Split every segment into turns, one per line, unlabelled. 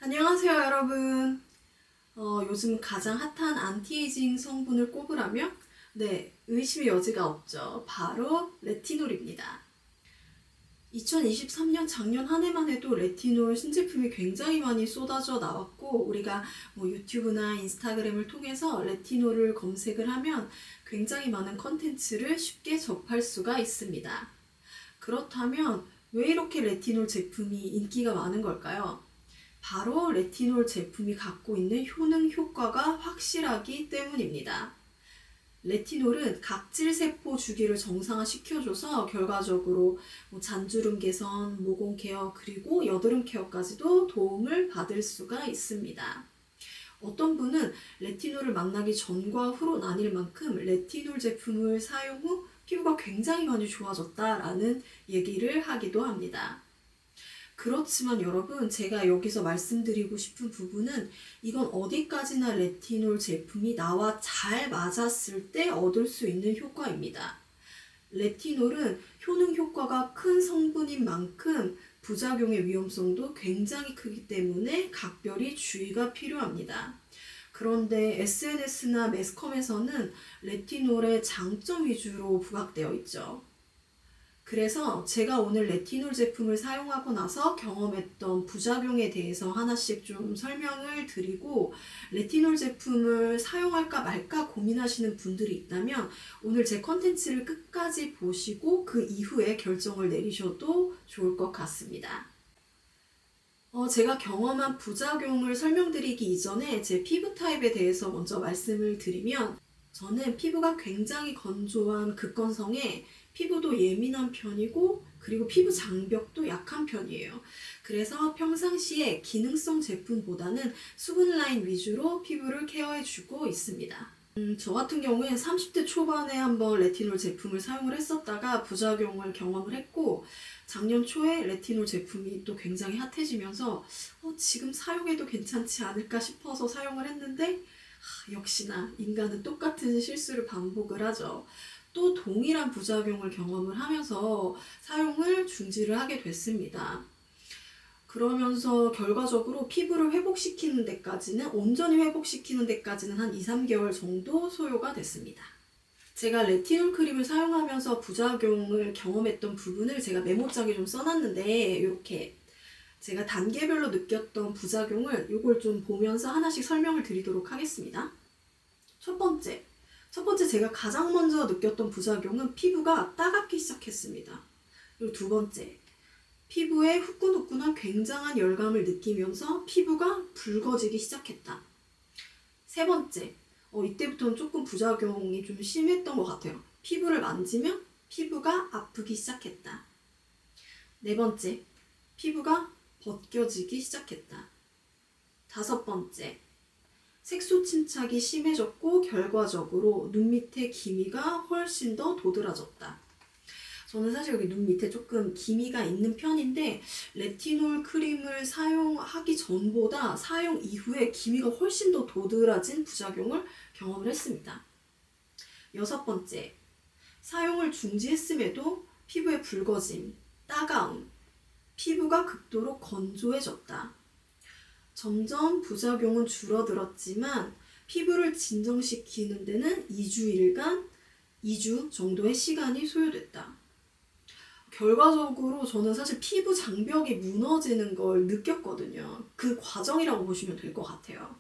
안녕하세요, 여러분. 요즘 가장 핫한 안티에이징 성분을 꼽으라면? 네, 의심의 여지가 없죠. 바로 레티놀입니다. 2023년 작년 한 해만 해도 레티놀 신제품이 굉장히 많이 쏟아져 나왔고, 우리가 유튜브나 인스타그램을 통해서 레티놀을 검색을 하면 굉장히 많은 컨텐츠를 쉽게 접할 수가 있습니다. 그렇다면 왜 이렇게 레티놀 제품이 인기가 많은 걸까요? 바로 레티놀 제품이 갖고 있는 효능 효과가 확실하기 때문입니다. 레티놀은 각질세포 주기를 정상화시켜줘서 결과적으로 잔주름 개선, 모공 케어, 그리고 여드름 케어까지도 도움을 받을 수가 있습니다. 어떤 분은 레티놀을 만나기 전과 후로 나뉠 만큼 레티놀 제품을 사용 후 피부가 굉장히 많이 좋아졌다라는 얘기를 하기도 합니다. 그렇지만 여러분, 제가 여기서 말씀드리고 싶은 부분은 이건 어디까지나 레티놀 제품이 나와 잘 맞았을 때 얻을 수 있는 효과입니다. 레티놀은 효능 효과가 큰 성분인 만큼 부작용의 위험성도 굉장히 크기 때문에 각별히 주의가 필요합니다. 그런데 SNS나 매스컴에서는 레티놀의 장점 위주로 부각되어 있죠. 그래서 제가 오늘 레티놀 제품을 사용하고 나서 경험했던 부작용에 대해서 하나씩 좀 설명을 드리고, 레티놀 제품을 사용할까 말까 고민하시는 분들이 있다면 오늘 제 컨텐츠를 끝까지 보시고 그 이후에 결정을 내리셔도 좋을 것 같습니다. 제가 경험한 부작용을 설명드리기 이전에 제 피부 타입에 대해서 먼저 말씀을 드리면, 저는 피부가 굉장히 건조한 극건성에 피부도 예민한 편이고, 그리고 피부 장벽도 약한 편이에요. 그래서 평상시에 기능성 제품보다는 수분 라인 위주로 피부를 케어해주고 있습니다. 저 같은 경우에 30대 초반에 한번 레티놀 제품을 사용을 했었다가 부작용을 경험을 했고, 작년 초에 레티놀 제품이 또 굉장히 핫해지면서 지금 사용해도 괜찮지 않을까 싶어서 사용을 했는데, 역시나 인간은 똑같은 실수를 반복을 하죠. 또 동일한 부작용을 경험을 하면서 사용을 중지를 하게 됐습니다. 그러면서 결과적으로 피부를 회복시키는 데까지는, 온전히 회복시키는 데까지는 한 2~3개월 정도 소요가 됐습니다. 제가 레티놀 크림을 사용하면서 부작용을 경험했던 부분을 제가 메모장에 좀 써놨는데, 이렇게 제가 단계별로 느꼈던 부작용을 이걸 좀 보면서 하나씩 설명을 드리도록 하겠습니다. 첫 번째 제가 가장 먼저 느꼈던 부작용은 피부가 따갑기 시작했습니다. 그리고 두 번째, 피부에 후끈후끈한 굉장한 열감을 느끼면서 피부가 붉어지기 시작했다. 세 번째, 이때부터는 조금 부작용이 좀 심했던 것 같아요. 피부를 만지면 피부가 아프기 시작했다. 네 번째, 피부가 벗겨지기 시작했다. 다섯 번째, 색소 침착이 심해졌고 결과적으로 눈 밑에 기미가 훨씬 더 도드라졌다. 저는 사실 여기 눈 밑에 조금 기미가 있는 편인데, 레티놀 크림을 사용하기 전보다 사용 이후에 기미가 훨씬 더 도드라진 부작용을 경험을 했습니다. 여섯 번째, 사용을 중지했음에도 피부의 붉어짐, 따가움, 피부가 극도로 건조해졌다. 점점 부작용은 줄어들었지만 피부를 진정시키는 데는 2주 정도의 시간이 소요됐다. 결과적으로 저는 사실 피부 장벽이 무너지는 걸 느꼈거든요. 그 과정이라고 보시면 될 것 같아요.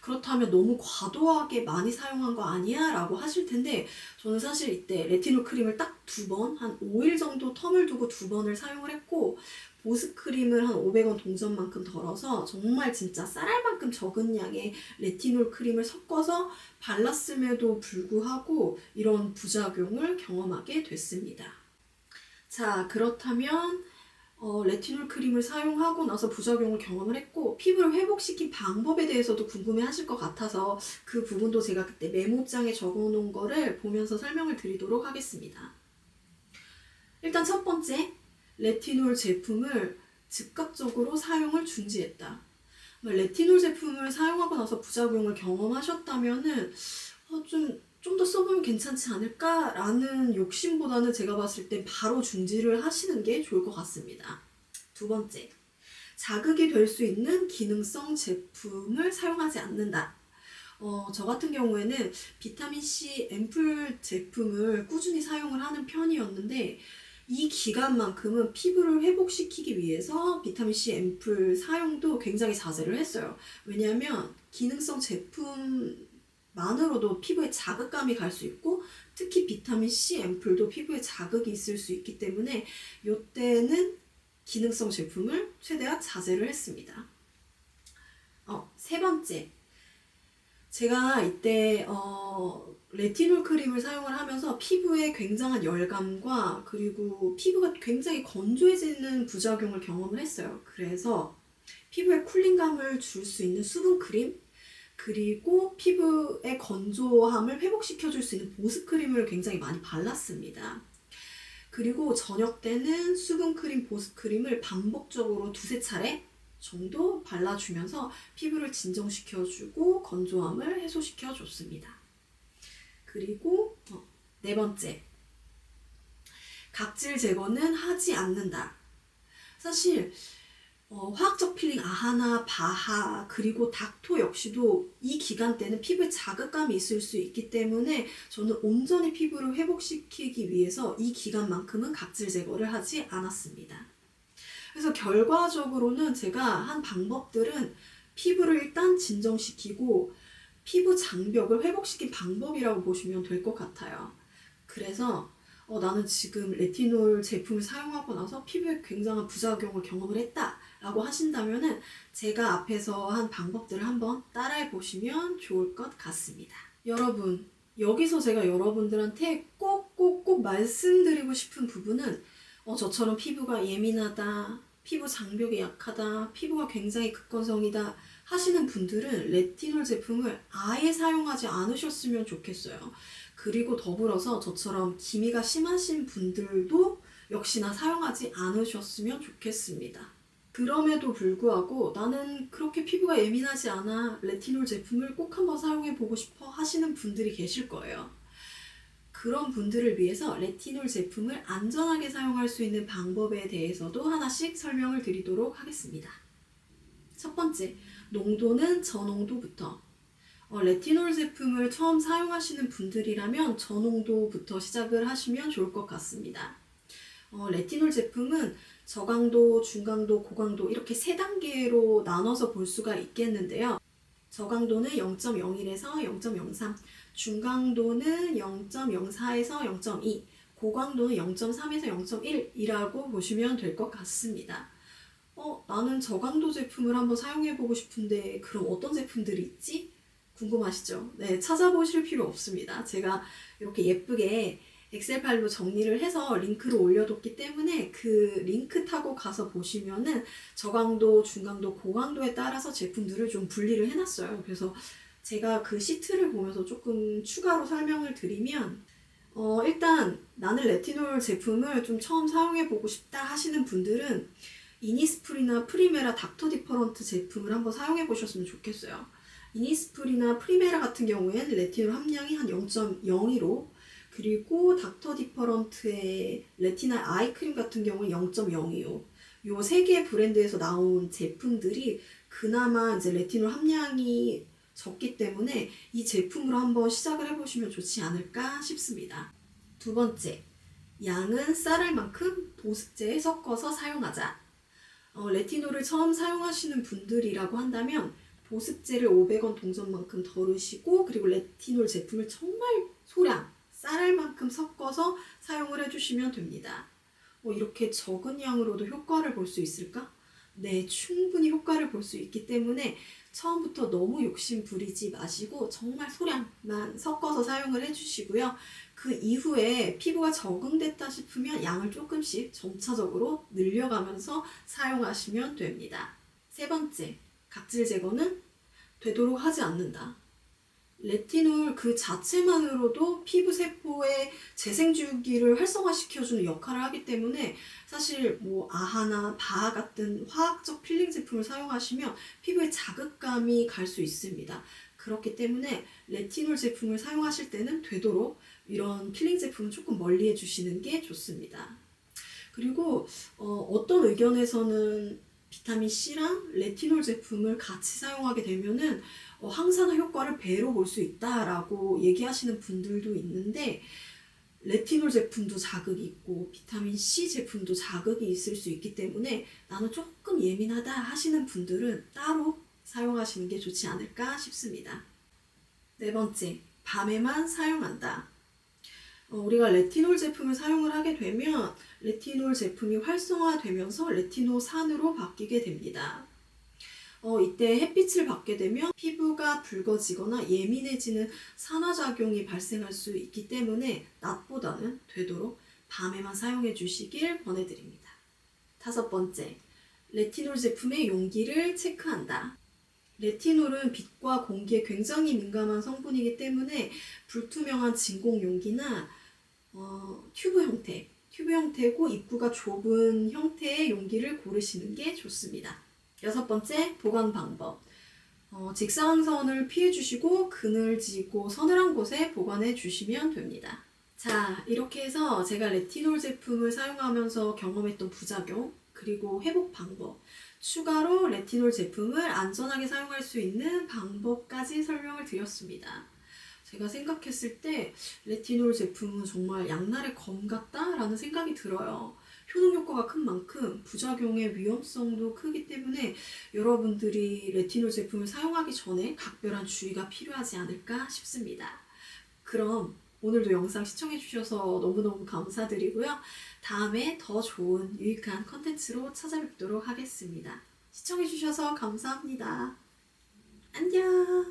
그렇다면 너무 과도하게 많이 사용한 거 아니야? 라고 하실 텐데, 저는 사실 이때 레티놀 크림을 딱 2번, 한 5일 정도 텀을 두고 2번을 사용을 했고, 보습크림을 한 500원 동전만큼 덜어서 정말 진짜 쌀알만큼 적은 양의 레티놀 크림을 섞어서 발랐음에도 불구하고 이런 부작용을 경험하게 됐습니다. 자, 그렇다면 레티놀 크림을 사용하고 나서 부작용을 경험을 했고, 피부를 회복시킨 방법에 대해서도 궁금해 하실 것 같아서 그 부분도 제가 그때 메모장에 적어 놓은 거를 보면서 설명을 드리도록 하겠습니다. 일단 첫 번째, 레티놀 제품을 즉각적으로 사용을 중지했다. 레티놀 제품을 사용하고 나서 부작용을 경험하셨다면은 좀 더 써보면 괜찮지 않을까라는 욕심보다는 제가 봤을 때 바로 중지를 하시는 게 좋을 것 같습니다. 두 번째, 자극이 될 수 있는 기능성 제품을 사용하지 않는다. 저 같은 경우에는 비타민C 앰플 제품을 꾸준히 사용을 하는 편이었는데 이 기간만큼은 피부를 회복시키기 위해서 비타민C 앰플 사용도 굉장히 자제를 했어요. 왜냐하면 기능성 제품만으로도 피부에 자극감이 갈 수 있고 특히 비타민C 앰플도 피부에 자극이 있을 수 있기 때문에 이때는 기능성 제품을 최대한 자제를 했습니다. 세 번째, 제가 이때 레티놀 크림을 사용을 하면서 피부에 굉장한 열감과 그리고 피부가 굉장히 건조해지는 부작용을 경험을 했어요. 그래서 피부에 쿨링감을 줄 수 있는 수분 크림, 그리고 피부의 건조함을 회복시켜 줄 수 있는 보습 크림을 굉장히 많이 발랐습니다. 그리고 저녁 때는 수분 크림, 보습 크림을 반복적으로 두세 차례 정도 발라주면서 피부를 진정시켜주고 건조함을 해소시켜줬습니다. 그리고 네 번째, 각질 제거는 하지 않는다. 사실 화학적 필링 아하나, 바하, 그리고 닥토 역시도 이 기간대는 피부에 자극감이 있을 수 있기 때문에 저는 온전히 피부를 회복시키기 위해서 이 기간만큼은 각질 제거를 하지 않았습니다. 그래서 결과적으로는 제가 한 방법들은 피부를 일단 진정시키고 피부 장벽을 회복시킨 방법이라고 보시면 될 것 같아요. 그래서 나는 지금 레티놀 제품을 사용하고 나서 피부에 굉장한 부작용을 경험을 했다 라고 하신다면은 제가 앞에서 한 방법들을 한번 따라해 보시면 좋을 것 같습니다. 여러분, 여기서 제가 여러분들한테 꼭 말씀드리고 싶은 부분은 저처럼 피부가 예민하다, 피부 장벽이 약하다, 피부가 굉장히 극건성이다 하시는 분들은 레티놀 제품을 아예 사용하지 않으셨으면 좋겠어요. 그리고 더불어서 저처럼 기미가 심하신 분들도 역시나 사용하지 않으셨으면 좋겠습니다. 그럼에도 불구하고 나는 그렇게 피부가 예민하지 않아, 레티놀 제품을 꼭 한번 사용해보고 싶어 하시는 분들이 계실 거예요. 그런 분들을 위해서 레티놀 제품을 안전하게 사용할 수 있는 방법에 대해서도 하나씩 설명을 드리도록 하겠습니다. 첫 번째, 농도는 저농도부터. 레티놀 제품을 처음 사용하시는 분들이라면 저농도부터 시작을 하시면 좋을 것 같습니다. 레티놀 제품은 저강도, 중강도, 고강도 이렇게 세 단계로 나눠서 볼 수가 있겠는데요. 저강도는 0.01에서 0.03, 중강도는 0.04에서 0.2, 고강도는 0.3에서 0.1이라고 보시면 될 것 같습니다. 나는 저강도 제품을 한번 사용해보고 싶은데 그럼 어떤 제품들이 있지? 궁금하시죠? 네, 찾아보실 필요 없습니다. 제가 이렇게 예쁘게 엑셀 파일로 정리를 해서 링크를 올려뒀기 때문에 그 링크 타고 가서 보시면은 저강도, 중강도, 고강도에 따라서 제품들을 좀 분리를 해놨어요. 그래서 제가 그 시트를 보면서 조금 추가로 설명을 드리면 일단 나는 레티놀 제품을 좀 처음 사용해보고 싶다 하시는 분들은 이니스프리나 프리메라 닥터 디퍼런트 제품을 한번 사용해보셨으면 좋겠어요. 이니스프리나 프리메라 같은 경우에는 레티놀 함량이 한 0.02로 그리고 닥터 디퍼런트의 레티나 아이크림 같은 경우는 0.02요. 요 세 개의 브랜드에서 나온 제품들이 그나마 이제 레티놀 함량이 적기 때문에 이 제품으로 한번 시작을 해보시면 좋지 않을까 싶습니다. 두 번째, 양은 쌀알 만큼 보습제에 섞어서 사용하자. 레티놀을 처음 사용하시는 분들이라고 한다면 보습제를 500원 동전만큼 덜으시고 그리고 레티놀 제품을 정말 소량 쌀알만큼 섞어서 사용을 해주시면 됩니다. 이렇게 적은 양으로도 효과를 볼 수 있을까? 네, 충분히 효과를 볼 수 있기 때문에 처음부터 너무 욕심 부리지 마시고 정말 소량만 섞어서 사용을 해주시고요. 그 이후에 피부가 적응됐다 싶으면 양을 조금씩 점차적으로 늘려가면서 사용하시면 됩니다. 세 번째, 각질 제거는 되도록 하지 않는다. 레티놀 그 자체만으로도 피부 세포의 재생주기를 활성화시켜주는 역할을 하기 때문에 사실 뭐 아하나 바하 같은 화학적 필링 제품을 사용하시면 피부에 자극감이 갈 수 있습니다. 그렇기 때문에 레티놀 제품을 사용하실 때는 되도록 이런 필링 제품은 조금 멀리 해주시는 게 좋습니다. 그리고 어떤 의견에서는 비타민 C랑 레티놀 제품을 같이 사용하게 되면은 항산화 효과를 배로 볼 수 있다라고 얘기하시는 분들도 있는데, 레티놀 제품도 자극이 있고 비타민 C 제품도 자극이 있을 수 있기 때문에 나는 조금 예민하다 하시는 분들은 따로 사용하시는 게 좋지 않을까 싶습니다. 네 번째, 밤에만 사용한다. 우리가 레티놀 제품을 사용을 하게 되면 레티놀 제품이 활성화되면서 레티노산으로 바뀌게 됩니다. 이때 햇빛을 받게 되면 피부가 붉어지거나 예민해지는 산화작용이 발생할 수 있기 때문에 낮보다는 되도록 밤에만 사용해 주시길 권해드립니다. 다섯 번째, 레티놀 제품의 용기를 체크한다. 레티놀은 빛과 공기에 굉장히 민감한 성분이기 때문에 불투명한 진공 용기나 튜브 형태고 입구가 좁은 형태의 용기를 고르시는 게 좋습니다. 여섯 번째, 보관 방법. 직사광선을 피해 주시고 그늘지고 서늘한 곳에 보관해 주시면 됩니다. 자, 이렇게 해서 제가 레티놀 제품을 사용하면서 경험했던 부작용, 그리고 회복 방법, 추가로 레티놀 제품을 안전하게 사용할 수 있는 방법까지 설명을 드렸습니다. 제가 생각했을 때 레티놀 제품은 정말 양날의 검 같다라는 생각이 들어요. 효능 효과가 큰 만큼 부작용의 위험성도 크기 때문에 여러분들이 레티놀 제품을 사용하기 전에 각별한 주의가 필요하지 않을까 싶습니다. 그럼 오늘도 영상 시청해주셔서 너무너무 감사드리고요. 다음에 더 좋은 유익한 컨텐츠로 찾아뵙도록 하겠습니다. 시청해주셔서 감사합니다. 안녕!